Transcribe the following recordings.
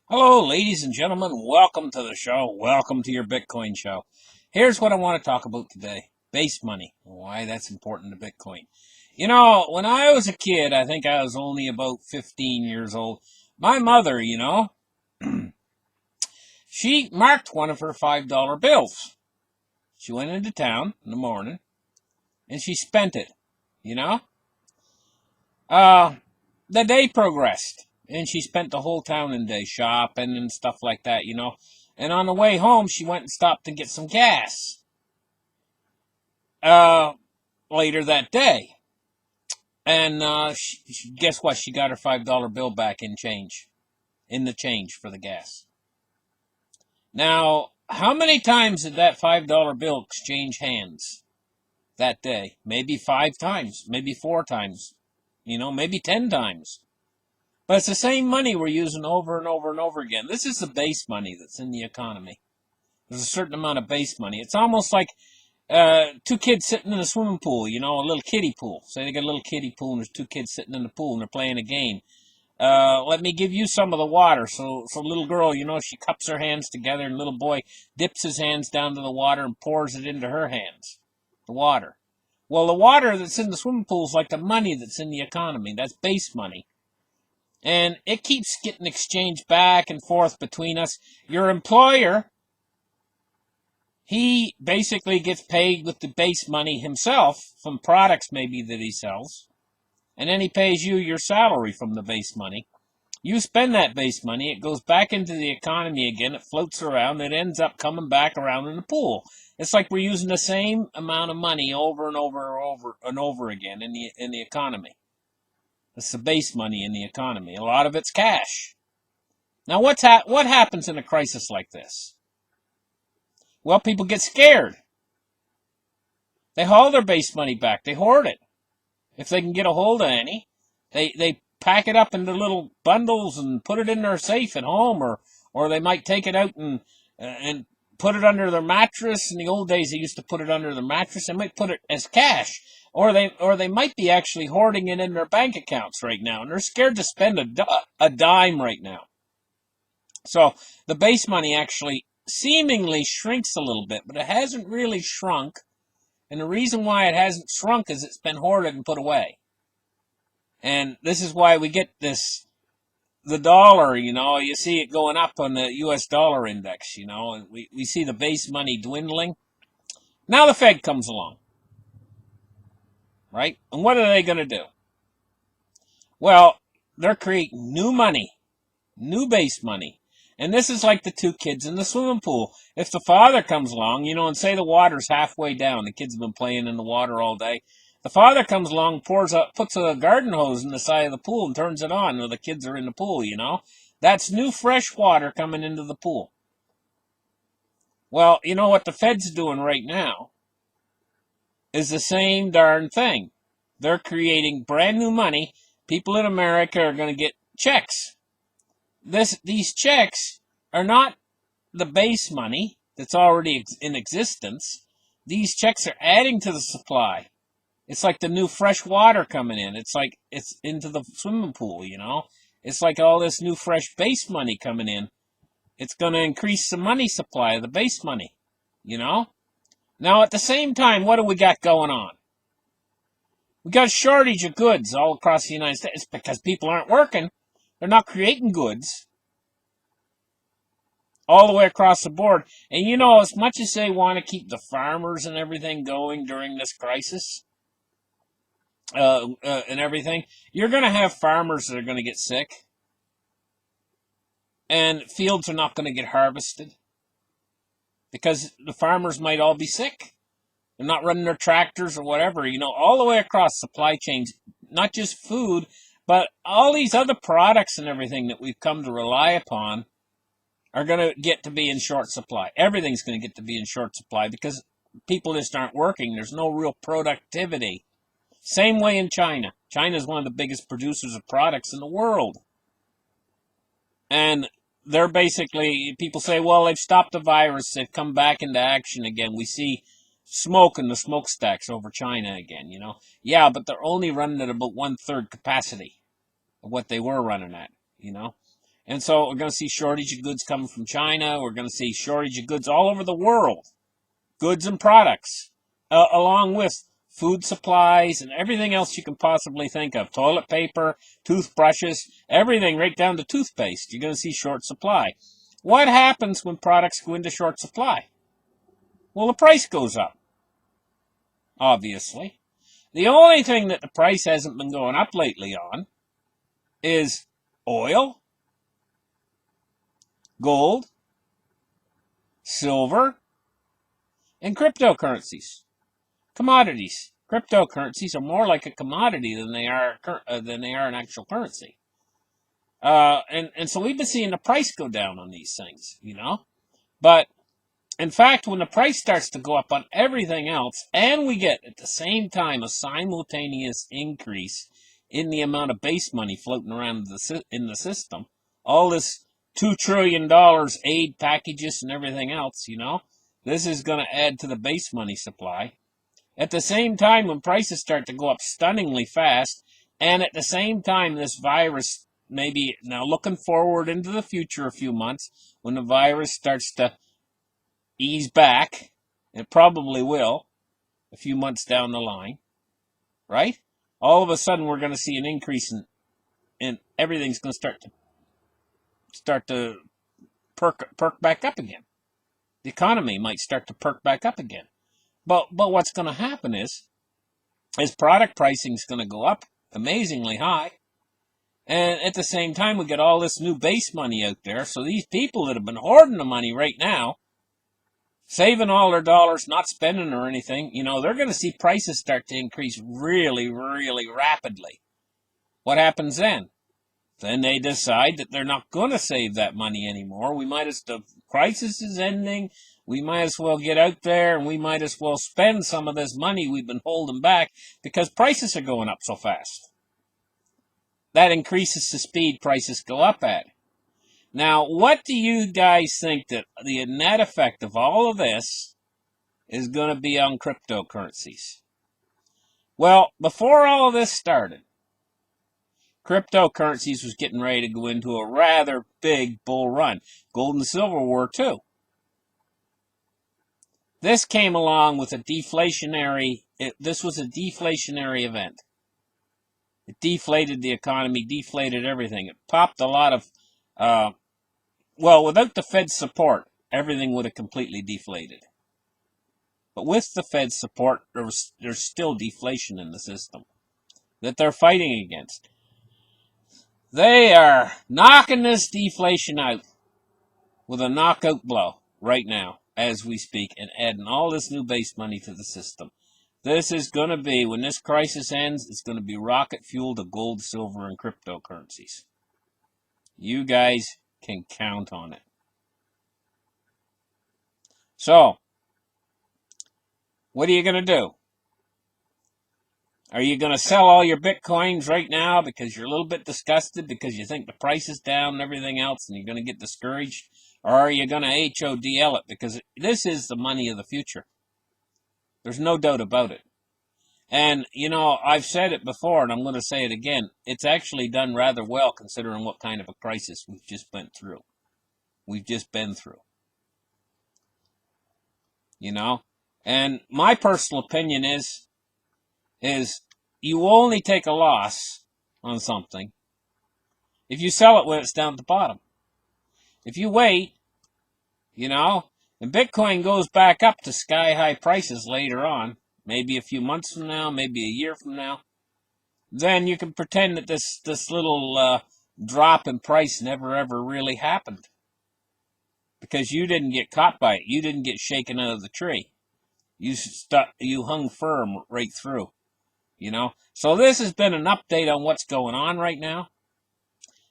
Hello, ladies and gentlemen. Welcome to the show. Welcome to your Bitcoin show. Here's what I want to talk about today. Base money. Why that's important to Bitcoin. You know, when I was a kid, I think I was only about 15 years old. My mother, she marked one of her $5 bills. She went into town in the morning and she spent it, you know? Uh, the day progressed, and she spent the whole town and day shopping and stuff like that. And on the way home, she went and stopped to get some gas. Uh, Later that day, and guess what? She got her $5 bill back in the change for the gas. Now, how many times did that $5 bill exchange hands that day? Maybe 5 times, maybe 4 times, maybe 10 times. But it's the same money we're using over and over and over again. This is the base money that's in the economy. There's a certain amount of base money. It's almost like two kids sitting in a swimming pool, a little kiddie pool. Say they got a little kiddie pool and there's two kids sitting in the pool and they're playing a game. Let me give you some of the water. So little girl, she cups her hands together and little boy dips his hands down to the water and pours it into her hands. The water. Well, the water that's in the swimming pool is like the money that's in the economy. That's base money. And it keeps getting exchanged back and forth between us. Your employer, he basically gets paid with the base money himself from products maybe that he sells. And then he pays you your salary from the base money. You spend that base money, it goes back into the economy again, it floats around, it ends up coming back around in the pool. It's like we're using the same amount of money over and over and over and over again in the economy. It's the base money in the economy. A lot of it's cash. Now, what happens in a crisis like this? Well, people get scared. They haul their base money back. They hoard it. If they can get a hold of any, they pack it up into little bundles and put it in their safe at home, or they might take it out and put it under their mattress. In the old days, they used to put it under their mattress. They might put it as cash, or they might be actually hoarding it in their bank accounts right now, and they're scared to spend a dime right now. So the base money actually seemingly shrinks a little bit, but it hasn't really shrunk. And the reason why it hasn't shrunk is it's been hoarded and put away. And this is why we get the dollar, you see it going up on the US dollar index, and we see the base money dwindling. Now the Fed comes along, right? And what are they going to do? Well, they're creating new money, new base money. And this is like the two kids in the swimming pool. If the father comes along, and say the water's halfway down, the kids have been playing in the water all day. The father comes along, puts a garden hose in the side of the pool and turns it on while the kids are in the pool, That's new fresh water coming into the pool. Well, you know what the Fed's doing right now is the same darn thing. They're creating brand new money. People in America are going to get checks. These checks are not the base money that's already in existence. These checks are adding to the supply. It's like the new fresh water coming in. It's like it's into the swimming pool, It's like all this new fresh base money coming in. It's going to increase the money supply, the base money, Now, at the same time, what do we got going on? We got a shortage of goods all across the United States because people aren't working. They're not creating goods all the way across the board. And as much as they want to keep the farmers and everything going during this crisis and everything, you're going to have farmers that are going to get sick. And fields are not going to get harvested because the farmers might all be sick. They're not running their tractors or whatever, all the way across supply chains, not just food, but all these other products and everything that we've come to rely upon are going to get to be in short supply. Everything's going to get to be in short supply because people just aren't working. There's no real productivity. Same way in China. China is one of the biggest producers of products in the world. And they're basically, people say, well, they've stopped the virus. They've come back into action again. We see smoke in the smokestacks over China again, Yeah, but they're only running at about 1/3 capacity of what they were running at, And so we're going to see shortage of goods coming from China. We're going to see shortage of goods all over the world, goods and products, along with food supplies and everything else you can possibly think of. Toilet paper, toothbrushes, everything right down to toothpaste. You're going to see short supply. What happens when products go into short supply? Well, the price goes up, obviously. The only thing that the price hasn't been going up lately on is oil, gold, silver, and cryptocurrencies. Commodities. Cryptocurrencies are more like a commodity than they are an actual currency. And so we've been seeing the price go down on these things, But in fact, when the price starts to go up on everything else, and we get at the same time a simultaneous increase in the amount of base money floating around in the system, all this $2 trillion aid packages and everything else, this is going to add to the base money supply. At the same time, when prices start to go up stunningly fast, and at the same time, this virus, maybe now looking forward into the future a few months, when the virus starts to ease back, it probably will, a few months down the line, right? All of a sudden, we're going to see an increase in everything's going to start to perk back up again. The economy might start to perk back up again. But what's going to happen is product pricing is going to go up amazingly high. And at the same time, we get all this new base money out there. So these people that have been hoarding the money right now, saving all their dollars, not spending or anything, they're going to see prices start to increase really, really rapidly. What happens then? Then they decide that they're not going to save that money anymore. The crisis is ending. We might as well get out there and we might as well spend some of this money we've been holding back because prices are going up so fast. That increases the speed prices go up at. Now, what do you guys think that the net effect of all of this is going to be on cryptocurrencies? Well, before all of this started, cryptocurrencies was getting ready to go into a rather big bull run. Gold and silver were too. This came along with this was a deflationary event. It deflated the economy, deflated everything. It popped a lot of, without the Fed's support, everything would have completely deflated. But with the Fed's support, there's still deflation in the system that they're fighting against. They are knocking this deflation out with a knockout blow right now as we speak and adding all this new base money to the system. This is going to be, when this crisis ends, it's going to be rocket fuel to gold, silver, and cryptocurrencies. You guys can count on it. So, what are you going to do? Are you going to sell all your Bitcoins right now because you're a little bit disgusted because you think the price is down and everything else and you're going to get discouraged? Or are you going to HODL it because this is the money of the future? There's no doubt about it. And, I've said it before and I'm going to say it again. It's actually done rather well considering what kind of a crisis we've just been through. And my personal opinion is you only take a loss on something if you sell it when it's down at the bottom. If you wait, and Bitcoin goes back up to sky-high prices later on, maybe a few months from now, maybe a year from now, then you can pretend that this little drop in price never ever really happened. Because you didn't get caught by it. You didn't get shaken out of the tree. You hung firm right through. So this has been an update on what's going on right now.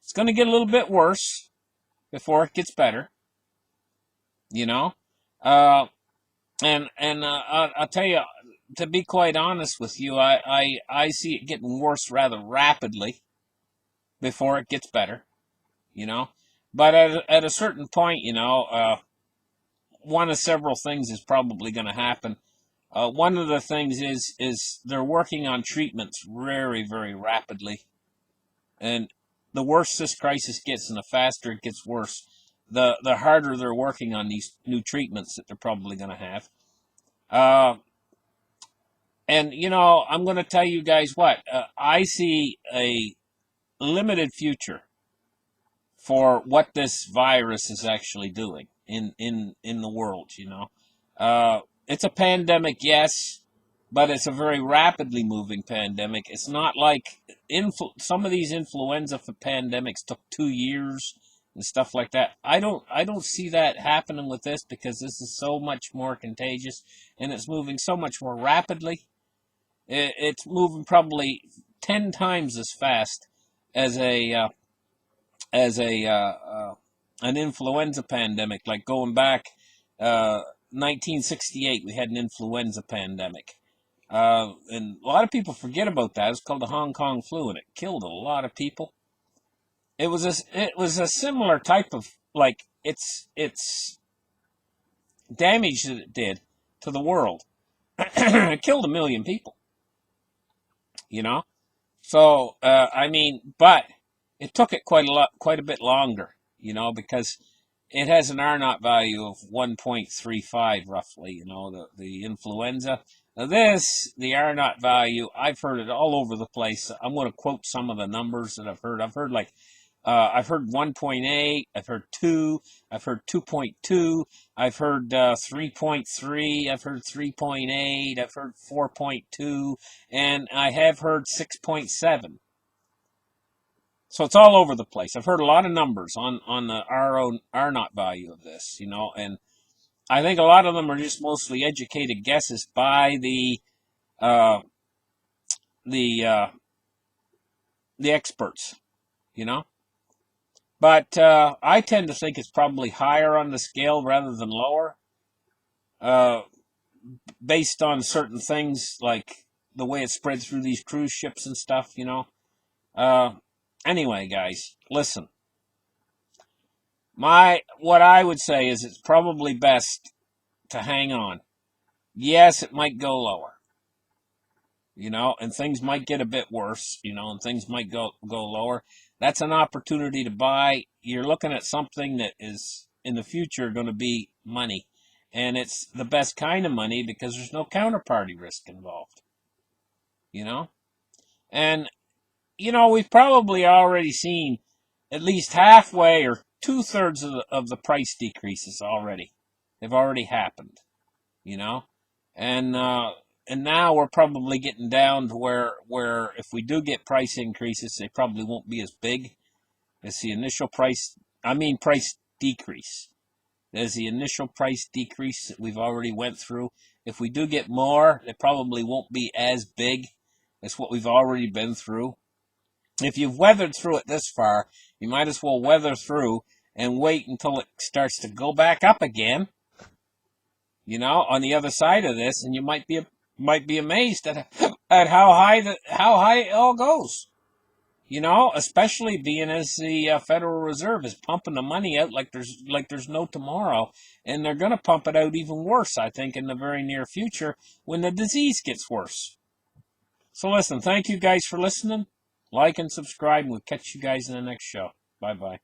It's going to get a little bit worse before it gets better. I'll tell you, to be quite honest with you, I see it getting worse rather rapidly before it gets better. But at a certain point, one of several things is probably going to happen. One of the things is they're working on treatments very, very rapidly. And the worse this crisis gets and the faster it gets worse, the harder they're working on these new treatments that they're probably going to have. And, I'm going to tell you guys what, I see a limited future for what this virus is actually doing in the world, it's a pandemic, yes, but it's a very rapidly moving pandemic. It's not like some of these influenza pandemics took 2 years and stuff like that. I don't see that happening with this, because this is so much more contagious and it's moving so much more rapidly. It's moving probably 10 times as fast as an influenza pandemic. Like going back, 1968, we had an influenza pandemic, and a lot of people forget about that. It's called the Hong Kong flu, and it killed a lot of people. It was a similar type of, like, it's damage that it did to the world. It killed 1 million people. You know. So, but it took it quite a bit longer, because it has an R naught value of 1.35 roughly, the influenza. Now the R naught value, I've heard it all over the place. I'm going to quote some of the numbers that I've heard. I've heard 1.8, I've heard 2, I've heard 2.2, I've heard 3.3, I've heard 3.8, I've heard 4.2, and I have heard 6.7. So it's all over the place. I've heard a lot of numbers on the R naught value of this, and I think a lot of them are just mostly educated guesses by uh, the experts, you know. But I tend to think it's probably higher on the scale rather than lower, uh, based on certain things like the way it spread through these cruise ships and stuff, Uh, anyway, guys, listen. What I would say is it's probably best to hang on. Yes, it might go lower, and things might get a bit worse, and things might go lower. That's an opportunity to buy. You're looking at something that is in the future going to be money, and it's the best kind of money because there's no counterparty risk involved, you know. And we've probably already seen at least halfway or 2/3 of the price decreases already. They've already happened, you know, and now we're probably getting down to where if we do get price increases, they probably won't be as big as the initial price. Price decrease. There's the initial price decrease that we've already went through. If we do get more, it probably won't be as big as what we've already been through. If you've weathered through it this far, you might as well weather through and wait until it starts to go back up again, on the other side of this, and you might be amazed at how high it all goes. Especially being as the Federal Reserve is pumping the money out like there's no tomorrow, and they're going to pump it out even worse, I think, in the very near future when the disease gets worse. So listen, thank you guys for listening. Like and subscribe, and we'll catch you guys in the next show. Bye-bye.